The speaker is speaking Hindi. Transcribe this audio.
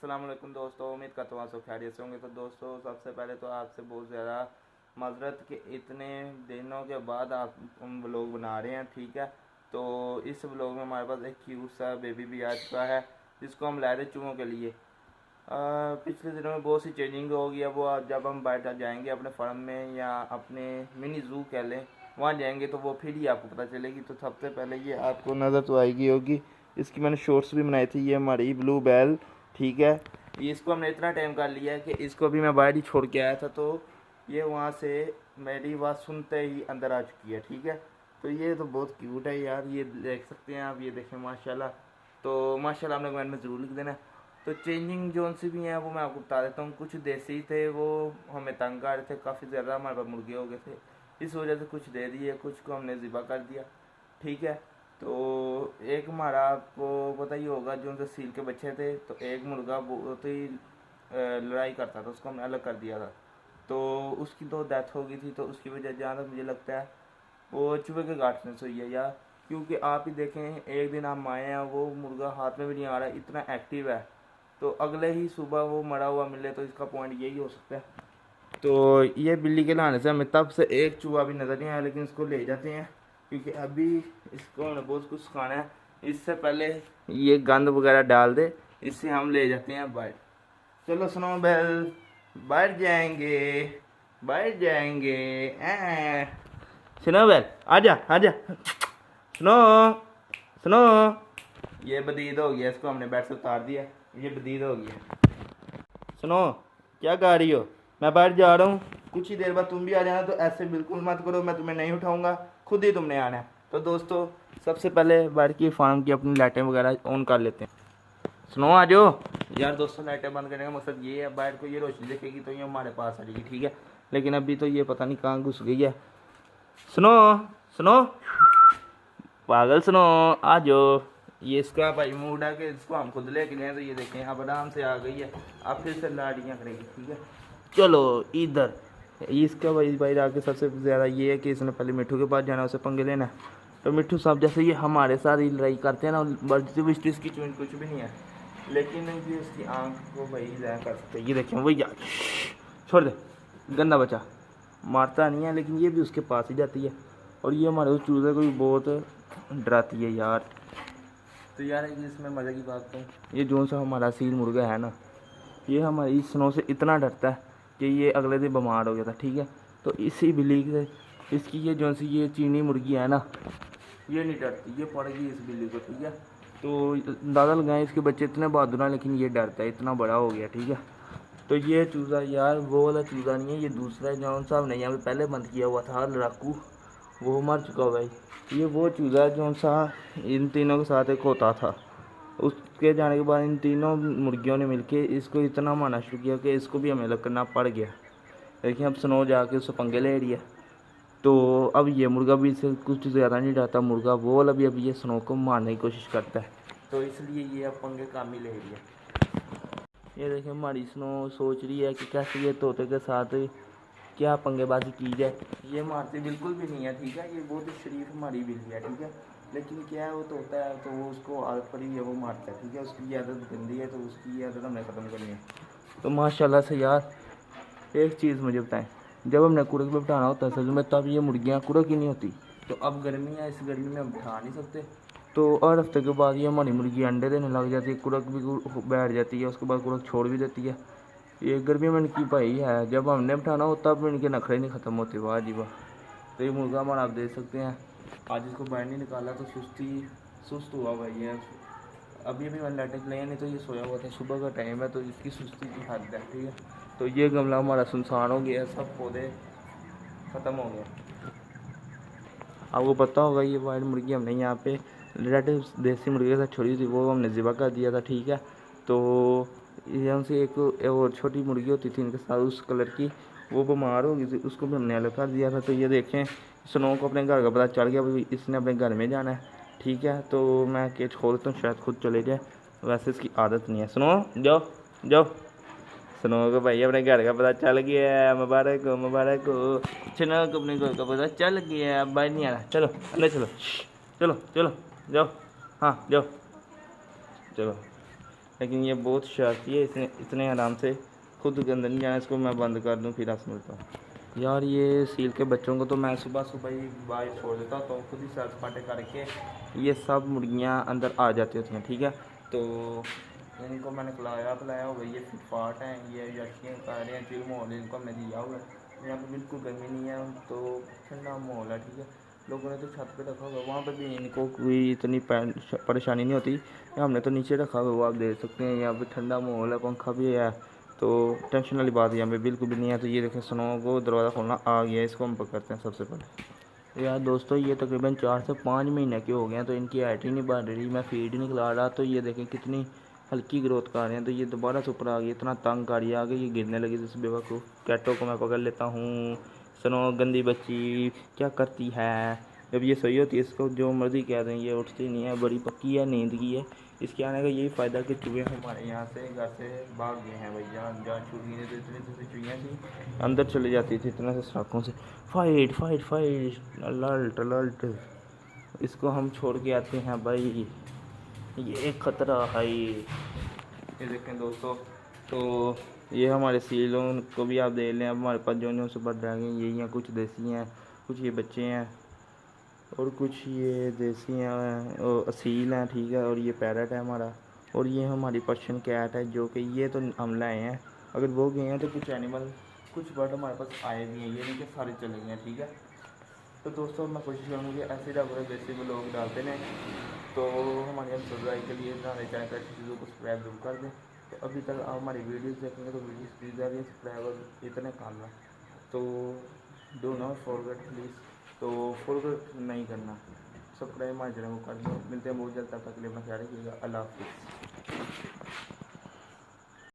अस्सलाम वालेकुम दोस्तों, उम्मीद करता हूँ आप सब खैरियत से होंगे। तो दोस्तों, सबसे पहले तो आपसे बहुत ज़्यादा माजरत कि इतने दिनों के बाद आप हम व्लॉग बना रहे हैं, ठीक है। तो इस व्लॉग में हमारे पास एक क्यूट सा बेबी भी आ चुका है जिसको हम लाए थे चूहों के लिए। पिछले दिनों में बहुत सी चेंजिंग हो गई है। वो जब हम बैठ जाएंगे अपने फार्म में या अपने मिनी जू कह लें, वहाँ जाएंगे तो वो फिर ही आपको पता चलेगी। तो सबसे पहले ये आपको नज़र तो आएगी होगी। इसकी मैंने शॉर्ट्स भी बनाई थी। ये हमारी ब्लू बैल, ठीक है। ये इसको हमने इतना टाइम कर लिया है कि इसको भी मैं बाहर ही छोड़ के आया था, तो ये वहाँ से मेरी बात सुनते ही अंदर आ चुकी है, ठीक है। तो ये तो बहुत क्यूट है यार, ये देख सकते हैं आप, ये देखें माशाल्लाह। तो माशाल्लाह आपने कमेंट में ज़रूर लिख देना। तो चेंजिंग जोन से भी हैं वो मैं आपको बता देता हूँ। कुछ देसी थे, वो हमें तंग कर रहे थे, काफ़ी ज़्यादा हमारे पास मुर्गे हो गए थे, इस वजह से कुछ दे दिए, कुछ को हमने ज़िबा कर दिया, ठीक है। तो एक हमारा आपको पता ही होगा जो उनसे सील के बच्चे थे, तो एक मुर्गा बहुत ही लड़ाई करता था, उसको हमने अलग कर दिया था। तो उसकी तो डेथ हो गई थी। तो उसकी वजह जहाँ तक मुझे लगता है वो चूहे के काटने से हुई है यार। क्योंकि आप ही देखें, एक दिन हम आए हैं, वो मुर्गा हाथ में भी नहीं आ रहा, इतना एक्टिव है। तो अगले ही सुबह वो मरा हुआ मिले तो इसका पॉइंट यही हो सकता है। तो ये बिल्ली के लाने से हमें तब से एक चूहा भी नज़र नहीं आया, लेकिन इसको ले जाते हैं क्योंकि अभी इसको हमने बहुत कुछ खाना है। इससे पहले ये गंद वगैरह डाल दे, इससे हम ले जाते हैं बाहर। चलो सुनो बेल, बाहर जाएंगे, बाहर जाएंगे। सुनो बेल, आजा आजा, सुनो सुनो। ये बदीद हो गया, इसको हमने बेड से उतार दिया, ये बदीद हो गया। सुनो, क्या गा रही हो? मैं बाहर जा रहा हूँ, कुछ ही देर बाद तुम भी आ जाना। तो ऐसे बिल्कुल मत करो, मैं तुम्हें नहीं उठाऊंगा, खुद ही तुमने आना है। तो दोस्तों, सबसे पहले बाहर की फार्म की अपनी लाइटें वगैरह ऑन कर लेते हैं। सुनो आ जाओ यार। दोस्तों, लाइटें बंद करने का मकसद ये है, बाहर को ये रोशनी देखेगी तो ये हमारे पास आ जाएगी, ठीक है। लेकिन अभी तो ये पता नहीं कहाँ घुस गई है। सुनो सुनो, पागल, सुनो आ जाओ। ये इसका भाई मूड है कि इसको हम खुद लेके जाएं। तो ये देखें अब आराम से आ गई है, अब फिर से लाड़ियाँ करेगी, ठीक है। चलो इधर। इसका भाई आके सबसे ज़्यादा ये है कि इसने पहले मिट्ठू के पास जाना, उसे पंगे लेना है। तो मिट्ठू साहब जैसे ये हमारे साथ ही लड़ाई करते हैं ना, बर्जी विस्टी इसकी चुन कुछ भी नहीं है, लेकिन ये उसकी आँख को भाई ज़्यादा कर सकते हैं। ये देखें वही यार, छोड़ दे, गंदा बच्चा मारता नहीं है, लेकिन ये भी उसके पास ही जाती है। और ये हमारे उस चूज़े को भी बहुत डराती है यार। तो यार इसमें मज़े की बात है, ये जो सा हमारा सील मुर्गा है ना, ये हमारी स्नो से इतना डरता है कि ये अगले दिन बीमार हो गया था, ठीक है। तो इसी बिल्ली से इसकी ये जो सी ये चीनी मुर्गी है ना, ये नहीं डरती, ये पड़ गई इस बिल्ली को, ठीक है। तो दादा लगाए इसके बच्चे इतने बहादुर हैं, लेकिन ये डरता है, इतना बड़ा हो गया, ठीक है। तो ये चूज़ा यार वो वाला चूज़ा नहीं है, ये दूसरा जौन साहब ने यहाँ पे पहले बंद किया हुआ था लड़ाकू, वो मर चुका हुआ है। ये वो चूज़ा जौन सा इन तीनों के साथ एक होता था। उसके जाने के बाद इन तीनों मुर्गियों ने मिलके इसको इतना मारना शुरू किया कि इसको भी हमें अलग करना पड़ गया। लेकिन अब स्नो जाके उससे पंगे ले रही है। तो अब ये मुर्गा भी इससे कुछ ज़्यादा नहीं डरता, मुर्गा वो वाला भी अब ये स्नो को मारने की कोशिश करता है। तो इसलिए ये अब पंगे काम ही ले रही है। ये देखिए हमारी स्नो सोच रही है कि कैसे ये तोते के साथ क्या पंगेबाजी की जाए। ये मारती बिल्कुल भी नहीं है, ठीक है। ये बहुत ही शरीफ हमारी बिल्ली है, ठीक है। लेकिन क्या है, वो तोता है तो वो उसको आदत पड़ी है, वो मारता है, ठीक है। उसकी आदत गंदी है, तो उसकी आदत हमें ख़त्म करनी है। तो माशाल्लाह से यार, एक चीज़ मुझे बताएं, जब हमने कुड़क पे बिठाना होता है सच में, तब ये मुर्गियाँ कुड़क ही नहीं होती। तो अब गर्मी है, इस गर्मी में हम बिठा नहीं सकते। तो और हफ्ते के बाद ये हमारी मुर्गी अंडे देने लग जाती है, कुड़क भी बैठ जाती है, उसके बाद कुड़क छोड़ भी देती है। ये गर्मी में इनकी भाई है, जब हमने बिठाना हो तब इनके नखरे नहीं ख़त्म होते, वाह जी वाह। तो ये मुर्गा हमारा आप देख सकते हैं, आज इसको बाहर नहीं निकाला तो सुस्त हुआ भाई है। अभी मैंने लाइटें चलाई, नहीं तो ये सोया हुआ था, सुबह का टाइम है तो इसकी सुस्ती की हद है, ठीक है। तो ये गमला हमारा सुनसान हो गया, सब पौधे ख़त्म हो गए। आपको पता होगा ये वाइट मुर्गी हमने यहाँ पे रेड देसी मुर्गी के साथ छोड़ी थी, वो हमने ज़िबा कर दिया था, ठीक है। तो यहाँ से एक और छोटी मुर्गी होती थी इनके साथ उस कलर की, वो बीमार हो गई थी, उसको भी हमने अलग कर दिया था। तो ये देखें, स्नो को अपने घर का पता चल गया, भाई इसने अपने घर में जाना है, ठीक है। तो मैं केज खोलता हूँ, शायद खुद चले जाए, वैसे इसकी आदत नहीं है। स्नो जाओ जाओ। स्नो को भाई अपने घर का पता चल गया, मुबारक हो मुबारक हो। स्नो को अपने घर का पता चल गया, अब बाहर नहीं आना, चलो अंदर चलो, चलो चलो जाओ, हाँ जाओ, चलो। लेकिन ये बहुत शरारती है, इसने इतने आराम से खुद के अंदर नहीं जाना। इसको मैं बंद कर दूँ फिर आपसे मिलता हूँ। यार ये सील के बच्चों को तो मैं सुबह सुबह ही बाहर छोड़ देता हूँ, तो खुद ही सैर सपाटे करके ये सब मुर्गियाँ अंदर आ जाती होती हैं, ठीक है। तो इनको मैंने खिलाया पिलाया होगा, ये फिटफाट हैं, ये याशियाँ खा रहे हैं, चिल माहौल इनको हमने दिया हुआ है। यहाँ पे बिल्कुल गर्मी नहीं है, तो ठंडा माहौल है, ठीक है। लोगों ने तो छत पे रखा हुआ, वहाँ पर भी इनको कोई इतनी परेशानी नहीं होती। हमने तो नीचे रखा हुआ, वो आप देख सकते हैं। यहाँ पे ठंडा माहौल है, पंखा भी है, तो टेंशन वाली बात यहाँ पे बिल्कुल भी नहीं है। तो ये देखें स्नो को दरवाज़ा खोलना आ गया, इसको हम पकड़ते हैं सबसे पहले। तो यार दोस्तों ये तकरीबन 4 से 5 महीने के हो गए हैं, तो इनकी हाइट ही नहीं बढ़ रही, मैं फीड नहीं खिला रहा। तो ये देखें कितनी हल्की ग्रोथ कर रहे हैं। तो ये दोबारा से ऊपर आ गई, इतना तंग कर रही है आगे, ये गिरने लगी। जिस बेवकूफ़ कैटो को मैं पकड़ लेता हूँ। सुनो गंदी बच्ची क्या करती है, जब ये सही होती है इसको जो मर्ज़ी कह दें, ये उठती नहीं है, बड़ी पक्की है, नींद की है। इसके आने का यही फ़ायदा कि चूहे हमारे यहाँ से घर से भाग गए हैं भैया। जहाँ छुट्टी नहीं, तो इतनी चुहियाँ थी अंदर चली जाती थी इतना से सड़कों से। Fight fight fight, alert alert, इसको हम छोड़ के आते हैं भाई, ये खतरा है। ये देखें दोस्तों, तो ये हमारे सीलों को भी आप देख लें। अब हमारे पास जो से बढ़ जाएंगे, यही हैं, कुछ देसी हैं, कुछ ये बच्चे हैं, और कुछ ये देसी हैं और असील हैं, ठीक है। और ये पैरट है हमारा, और ये हमारी पर्शियन कैट है, जो कि ये तो हम लाए हैं। अगर वो गए हैं तो कुछ एनिमल, कुछ बर्ड हमारे पास आए भी हैं, ये नहीं कि सारे चले गए हैं, ठीक है। तो दोस्तों मैं कोशिश करूँगा कि ऐसे ही जैसे लोग डालते हैं, तो हमारे हम सब्सक्राइब के लिए हमारे चैनल पर ऐसी चीज़ों को सब्सक्राइब जरूर कर दें। तो अभी तक आप हमारी वीडियोस देखेंगे तो वीडियोस प्लीज़ जा रही है, सब्सक्राइबर इतने कम है, तो डो नॉट फॉरगेट प्लीज़, तो फॉरगेट नहीं करना, सब्सक्राइब हमारे चैनल को कर दो। मिलते हैं बहुत जल्द, तब तक के लिए अपना ख्याल रखिएगा। अल्लाह हाफिज़।